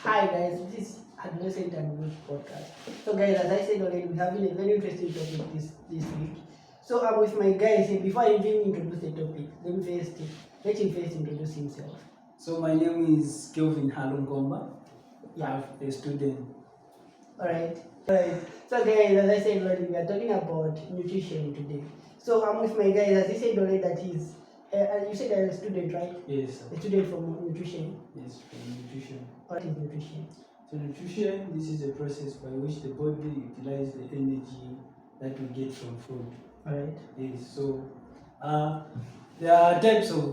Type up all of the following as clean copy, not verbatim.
Hi guys, this is Adolescent and Youth Podcast. So guys, as I said already, we're having a very interesting topic this week. So I'm with my guys. Before I even introduce the topic, let him first introduce himself. So my name is Kelvin Halungomba. Yeah. I'm a student. Alright. So guys, as I said already, we are talking about nutrition today. So I'm with my guys. As I said already, that is, you said you're a student, right? Yes, sir. A student from nutrition. Yes, for nutrition. What is nutrition? So nutrition, this is a process by which the body utilizes the energy that we get from food. Alright. Yes. So there are types of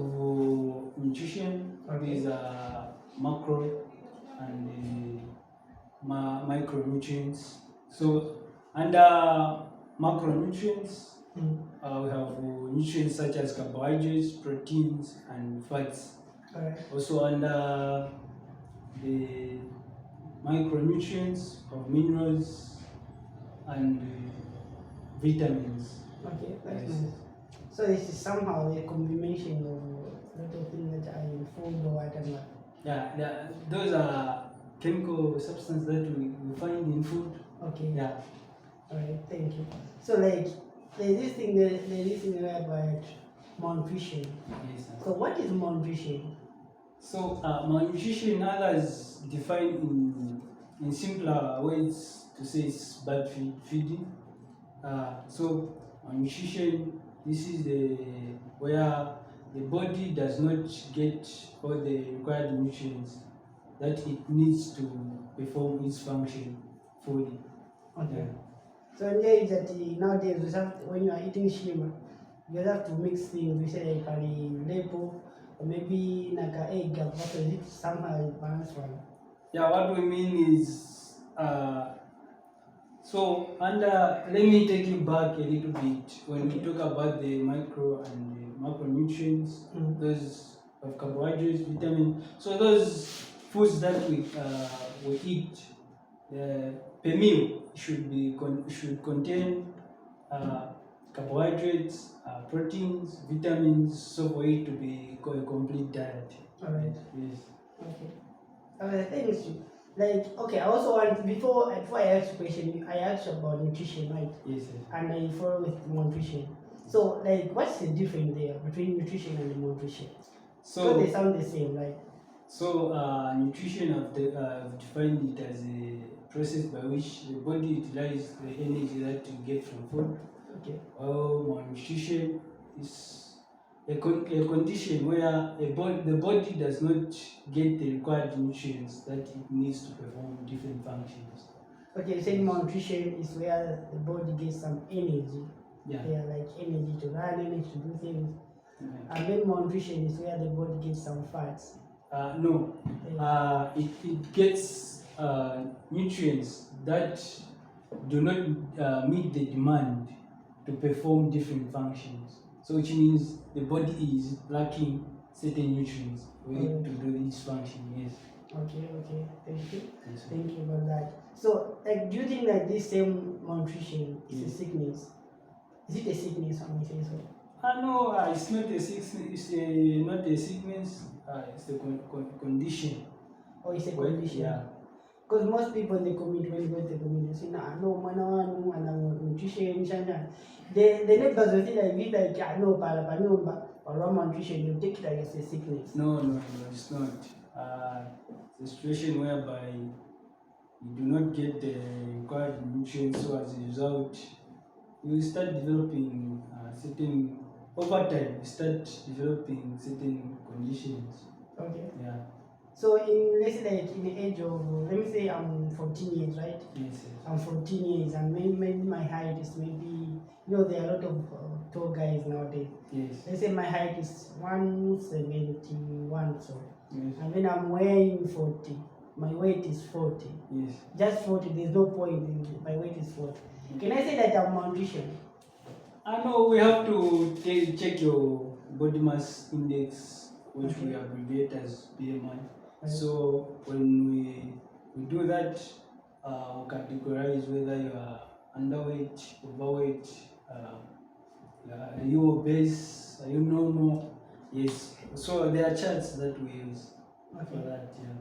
nutrition. Okay. These are macro and micronutrients. So under macronutrients, we have nutrients such as carbohydrates, proteins, and fats. Alright. Also under the micronutrients of minerals and vitamins. Okay, that's Yes. nice. So this is somehow a combination of a lot of things that are in food or whatever. Yeah, those are chemical substances that we find in food. Okay. Yeah. Alright, thank you. So there's this thing about malnutrition. Yes, sir. So what is malnutrition? So malnutrition, others define in simpler ways to say it's bad feeding. So malnutrition, this is where the body does not get all the required nutrients that it needs to perform its function fully. Okay. Yeah. So there is that nowadays we have, when you are eating shima, you have to mix things. We say like lepo or maybe like an egg, but it somehow a balanced one. Yeah, what we mean is so under, let me take you back a little bit when we talk about the micro and the macronutrients, those of carbohydrates, vitamin. So those foods that we eat per meal should contain carbohydrates, proteins, vitamins, so for it to be a complete diet. Alright. Yes. Okay. Thanks. Like, okay, I also want, before I ask the question, I asked about nutrition, right? Yes. And I follow with nutrition. So, like, what's the difference there between nutrition and malnutrition? So they sound the same, right? So, nutrition, I've defined it as a process by which the body utilizes the energy that you get from food. Okay. Malnutrition is a condition where the body does not get the required nutrients that it needs to perform different functions. Okay, saying malnutrition is where the body gets some energy. Yeah. Yeah, like energy to run, energy to do things. Yeah. And then malnutrition is where the body gets some fats. No. It gets nutrients that do not meet the demand to perform different functions. So which means the body is lacking certain nutrients for it to do its function. Yes. Okay, thank you. Yes, Thank you for that. So, like, do you think that this same malnutrition is a sickness? Is it a sickness when we say so? No, it's not a sickness. It's not a sickness. It's a condition. Or it's a condition? Yeah. Because most people in the community, when they go to the community, they say, nah, no, man, nutrition, they never will feel like it, like, no, or malnutrition, you take it as a sickness. No, it's not. It's a situation whereby you do not get the required nutrients, so as a result, you will start developing over time, you start developing certain conditions. Okay. Yeah. So let's say like in the age of, let me say I'm 14 years, right? Yes. I'm 14 years and maybe my height is maybe, there are a lot of tall guys nowadays. Yes. Let's say my height is 171, so. Yes. And then I'm weighing 40. My weight is 40. Yes. Just 40, there's no point in my weight is 40. Can I say that I'm malnutrition? No, we have to check your body mass index, which we abbreviate as BMI. Right. So when we do that, we categorize whether you are underweight, overweight, are you obese, are you normal? Yes. So there are charts that we use for that. Yeah.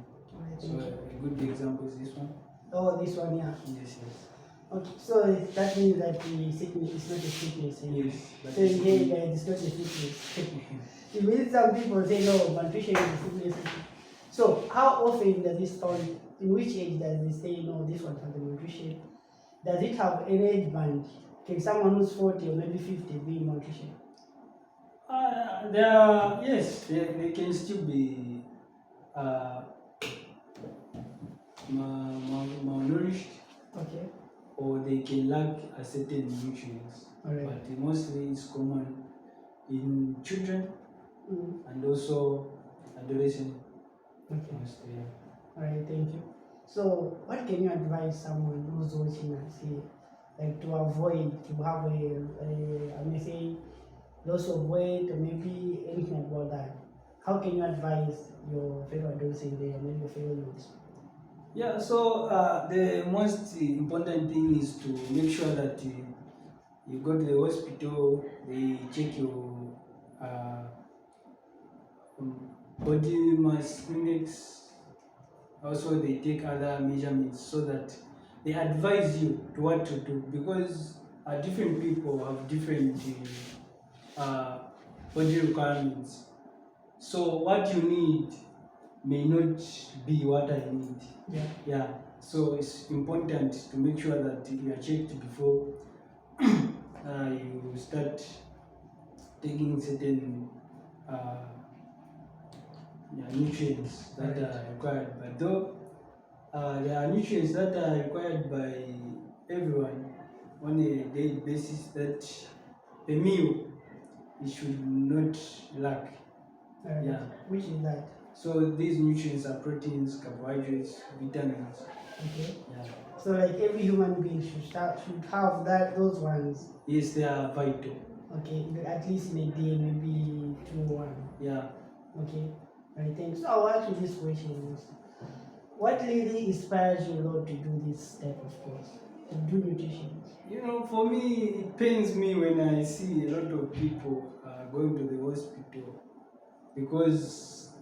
So a good example is this one. Oh, this one, yeah. Yes. Okay, so that means that the sickness is not a sickness. Yes. So here, guys, it's not a sickness. It means some people say no, malnutrition is a sickness. So how often does this found? In which age does they say no? This one has a malnutrition. Does it have an age band? Can someone who's 40 or maybe 50 be malnutrition? They can still be malnourished. Okay. Or they can lack a certain nutrients. Alright. But mostly it's common in children and also adolescents. Okay. Mostly, yeah. Alright, thank you. So, what can you advise someone who's watching us here, like to avoid to have I may say, loss of weight or maybe anything about that? How can you advise your fellow adolescents there and then your fellow youths? Yeah, so the most important thing is to make sure that you go to the hospital, they check your body mass index. Also, they take other measurements so that they advise you to what to do, because different people have different body requirements. So what you need may not be what I need. Yeah. So it's important to make sure that you are checked before you start taking certain nutrients that are required. But though there are nutrients that are required by everyone on a daily basis, that a meal it should not lack. Which is that? So these nutrients are proteins, carbohydrates, vitamins. Okay. Yeah. So like every human being should have those ones. Yes, they are vital. Okay, at least in a day, maybe 2 or 1. Yeah. Okay. Right, thanks. So I'll ask you this question. What really inspires you a lot to do this type of course? To do nutrition? For me, it pains me when I see a lot of people going to the hospital because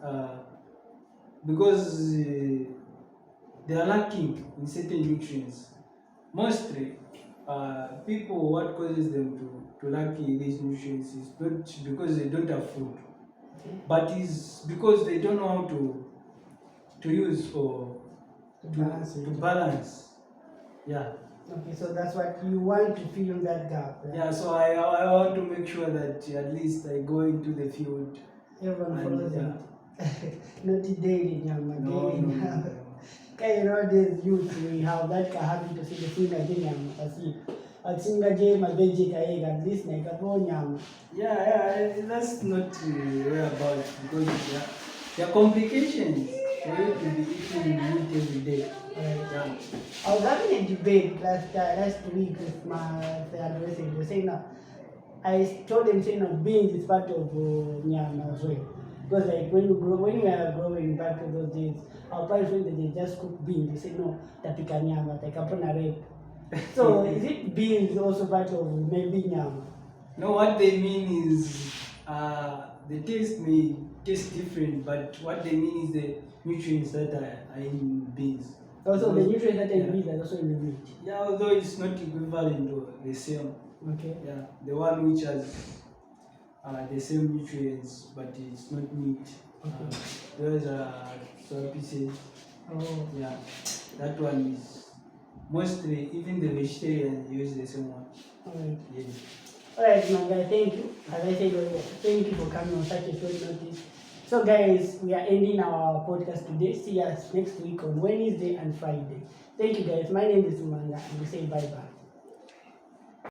they are lacking in certain nutrients. Mostly, people, what causes them to lack in these nutrients is not because they don't have food, but is because they don't know how to use or to balance. Yeah. Okay, so that's what you want to fill that gap. Right? Yeah, so I want to make sure that at least I go into the field. Everyone follows it. Not daily, nyama, No. Nowadays youth, we have that habit to see the food again, nyama. Atsinga je mabeji kaega, at least na ikapo nyama. Yeah, that's not whereabouts, because there are complications for you to be eating meat every day. Yeah. I was having a debate last week with my adolescent. They were saying I told them saying beans is part of nyama as well. Because like when we are growing back to those days, our parents when they just cook beans, they say no, tapika nyama, like upon a rape. So is it beans also part of maybe nyama? No, what they mean is the taste may taste different, but what they mean is the nutrients that are in beans. Also the nutrients that are in beans are also in the meat. Yeah, although it's not equivalent or the same. Okay. Yeah, the one which has the same nutrients, but it's not meat. Okay. Those are soy pieces. Oh. Yeah, that one is mostly, even the vegetarians use the same one. Alright. Yes. Alright, my guy, thank you. As I said earlier, thank you for coming on such a short notice. So guys, we are ending our podcast today. See us next week on Wednesday and Friday. Thank you guys. My name is Manga and we say bye bye.